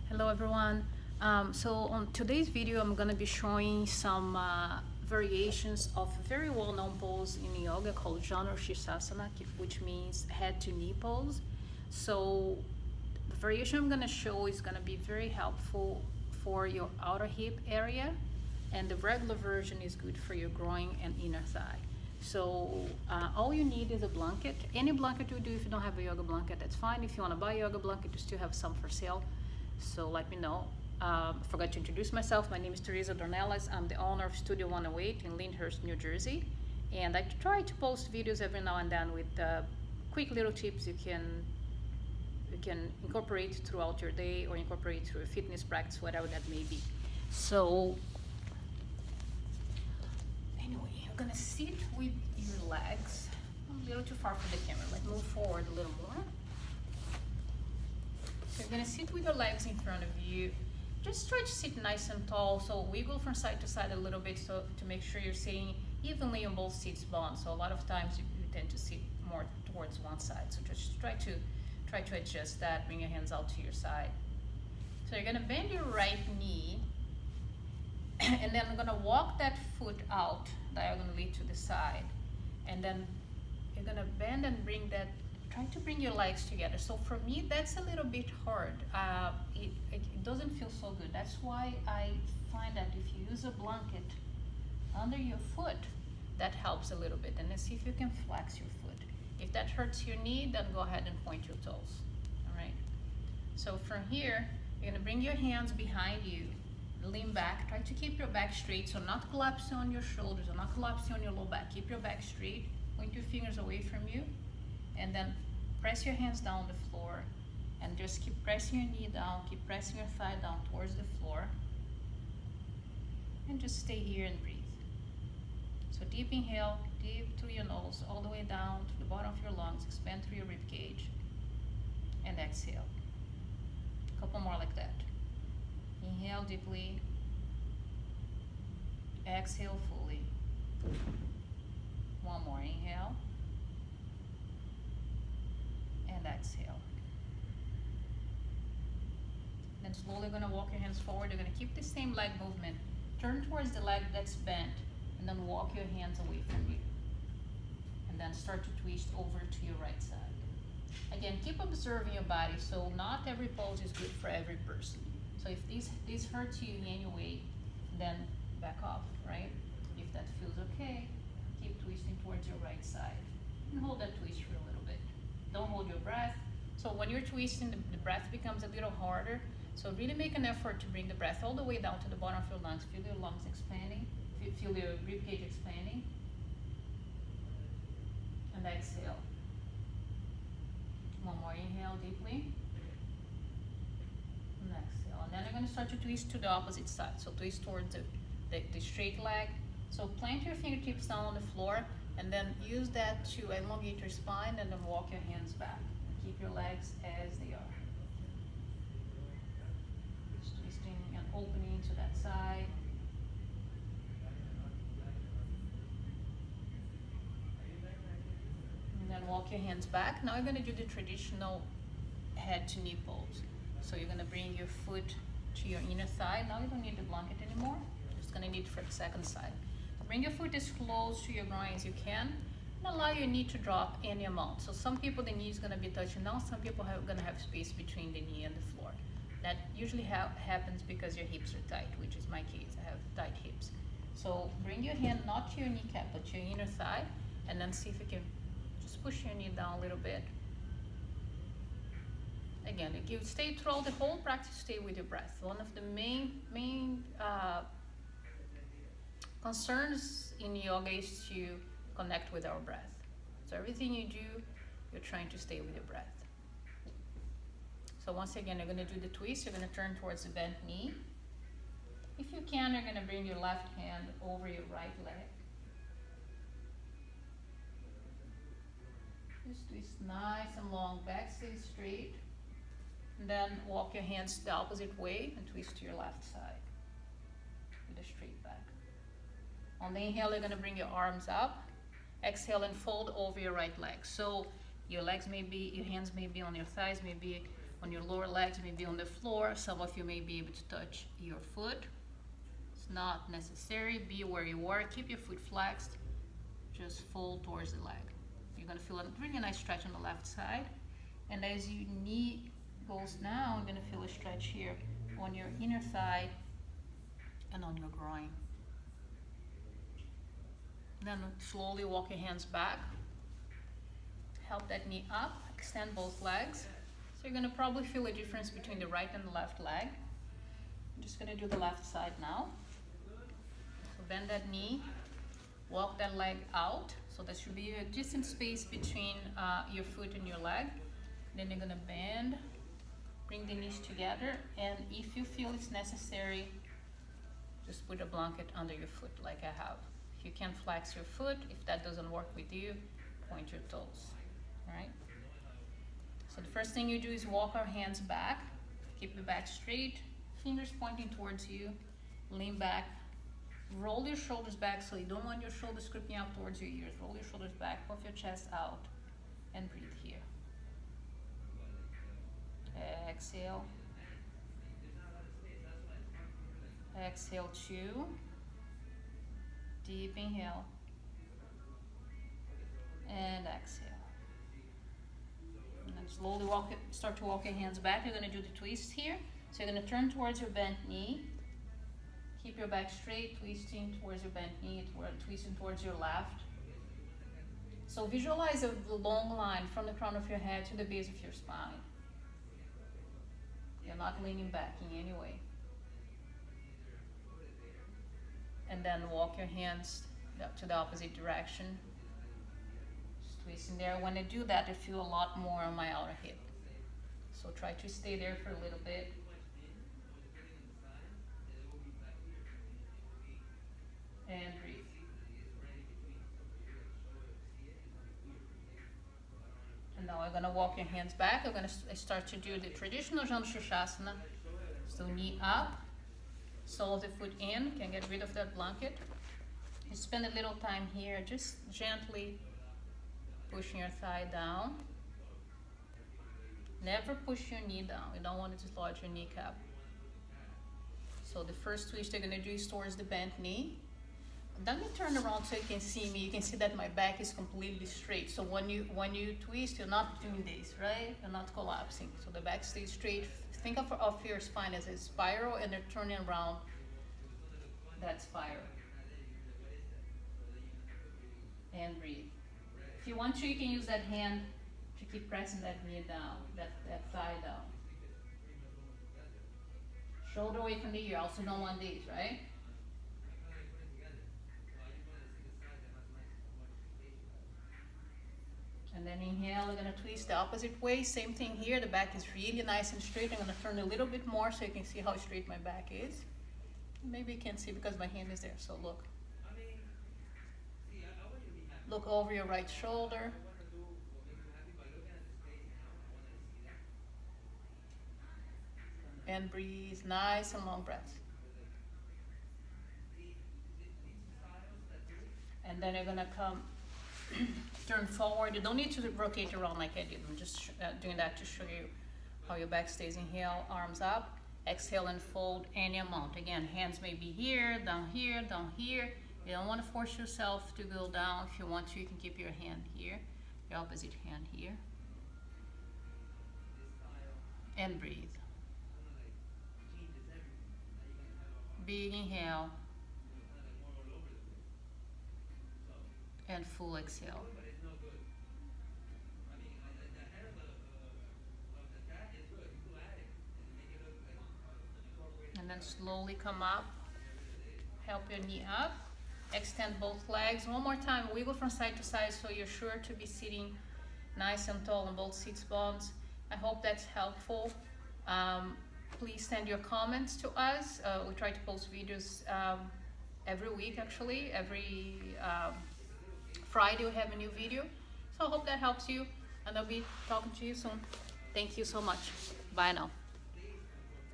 Hello everyone. So on today's video, I'm gonna be showing some variations of a very well-known pose in yoga called Janu Shirsasana, which means head to knee pose. So the variation I'm gonna show is gonna be very helpful for your outer hip area, and the regular version is good for your groin and inner thigh. So all you need is a blanket. Any blanket will do. If you don't have a yoga blanket, that's fine. If you want to buy a yoga blanket, you still have some for sale. So let me know. Forgot to introduce myself. My name is Teresa Dornelas. I'm the owner of Studio 108 in Lyndhurst, New Jersey. And I try to post videos every now and then with quick little tips you can incorporate throughout your day or incorporate through a fitness practice, whatever that may be. So anyway, you're gonna sit with your legs. I'm a little too far from the camera. Let's move forward a little more. So you're gonna sit with your legs in front of you. Just try to sit nice and tall. So wiggle from side to side a little bit so to make sure you're sitting evenly on both seats bones. So a lot of times you tend to sit more towards one side. So just try to adjust that. Bring your hands out to your side. So you're gonna bend your right knee, and then I'm gonna walk that foot out diagonally to the side, and then you're gonna bend and bring that. Try to bring your legs together. So for me, that's a little bit hard. It doesn't feel so good. That's why I find that if you use a blanket under your foot, that helps a little bit. And then see if you can flex your foot. If that hurts your knee, then go ahead and point your toes. All right. So from here, you're gonna bring your hands behind you, lean back. Try to keep your back straight, so not collapsing on your shoulders or not collapsing on your low back. Keep your back straight. Point your fingers away from you, and then press your hands down on the floor, and just keep pressing your knee down, keep pressing your thigh down towards the floor, and just stay here and breathe. So deep inhale, deep through your nose, all the way down to the bottom of your lungs, expand through your rib cage, and exhale. A couple more like that. Inhale deeply, exhale fully. One more, inhale, and exhale. Then slowly gonna walk your hands forward. You're gonna keep the same leg movement. Turn towards the leg that's bent, and then walk your hands away from you. And then start to twist over to your right side. Again, keep observing your body. So not every pose is good for every person. So if this hurts you in any way, then back off, right? If that feels okay, keep twisting towards your right side. And hold that twist for a little bit. Don't hold your breath. So when you're twisting, the breath becomes a little harder. So really make an effort to bring the breath all the way down to the bottom of your lungs. Feel your lungs expanding. Feel your ribcage expanding. And exhale. One more, inhale deeply. And exhale. And then you're going to start to twist to the opposite side. So twist towards the straight leg. So plant your fingertips down on the floor, and then use that to elongate your spine, and then walk your hands back. Keep your legs as they are. Just twisting and opening to that side. And then walk your hands back. Now you're going to do the traditional head to knee pose. So you're going to bring your foot to your inner thigh. Now you don't need the blanket anymore. You're just going to need it for the second side. Bring your foot as close to your groin as you can, and allow your knee to drop any amount. So some people, the knee is going to be touching down. Some people are going to have space between the knee and the floor. That usually happens because your hips are tight, which is my case. I have tight hips. So bring your hand not to your kneecap, but to your inner thigh, and then see if you can just push your knee down a little bit. Again, if you stay throughout the whole practice, stay with your breath. One of the main concerns in yoga is to connect with our breath. So everything you do, you're trying to stay with your breath. So once again, you're going to do the twist. You're going to turn towards the bent knee. If you can, you're going to bring your left hand over your right leg. Just twist nice and long, back stays straight. And then walk your hands the opposite way and twist to your left side with a straight back. On the inhale, you're going to bring your arms up. Exhale and fold over your right leg. So your legs may be, your hands may be on your thighs, may be on your lower legs, maybe on the floor. Some of you may be able to touch your foot. It's not necessary. Be where you are. Keep your foot flexed. Just fold towards the leg. You're gonna feel a really nice stretch on the left side. And as your knee goes down, you're gonna feel a stretch here on your inner thigh and on your groin. Then slowly walk your hands back. Help that knee up, extend both legs. So you're gonna probably feel a difference between the right and the left leg. I'm just gonna do the left side now. So bend that knee, walk that leg out. So there should be a decent space between your foot and your leg. Then you're gonna bend, bring the knees together, and if you feel it's necessary, just put a blanket under your foot like I have. If you can flex your foot, if that doesn't work with you, point your toes, all right? So the first thing you do is walk our hands back, keep your back straight, fingers pointing towards you, lean back, roll your shoulders back so you don't want your shoulders creeping up towards your ears. Roll your shoulders back, puff your chest out, and breathe here. Exhale. Exhale 2. Deep inhale. And exhale. And then slowly start to walk your hands back. You're going to do the twist here. So you're going to turn towards your bent knee. Keep your back straight, twisting towards your bent knee, twisting towards your left. So visualize a long line from the crown of your head to the base of your spine. You're not leaning back in any way. And then walk your hands to the opposite direction. Just twisting there. When I do that, I feel a lot more on my outer hip. So try to stay there for a little bit. And breathe. And now I'm gonna walk your hands back. I'm gonna start to do the traditional Janu Sirsasana. So knee up, sole of the foot in. Can get rid of that blanket. You spend a little time here, just gently pushing your thigh down. Never push your knee down. You don't want it to dislodge your kneecap. So the first twist you're gonna do is towards the bent knee. Let me turn around so you can see me. You can see that my back is completely straight. So when you twist, you're not doing this, right? You're not collapsing. So the back stays straight. Think of your spine as a spiral, and they're turning around that spiral. And breathe. If you want to, you can use that hand to keep pressing that knee down, that thigh down. Shoulder away from the ear. Also don't want these, right? And then inhale, we're gonna twist the opposite way. Same thing here, the back is really nice and straight. I'm gonna turn a little bit more so you can see how straight my back is. Maybe you can't see because my hand is there, so look. Look over your right shoulder. And breathe, nice and long breaths. And then you're gonna come turn forward. You don't need to rotate around like I did. I'm just doing that to show you how your back stays. Inhale, arms up. Exhale and fold any amount. Again, hands may be here, down here, down here. You don't want to force yourself to go down. If you want to, you can keep your hand here, your opposite hand here. And breathe. Big inhale. And full exhale. And then slowly come up. Help your knee up. Extend both legs. One more time, wiggle from side to side so you're sure to be sitting nice and tall on both sits bones. I hope that's helpful. Please send your comments to us. We try to post videos every week, actually. Every Friday we have a new video. So I hope that helps you, and I'll be talking to you soon. Thank you so much. Bye now.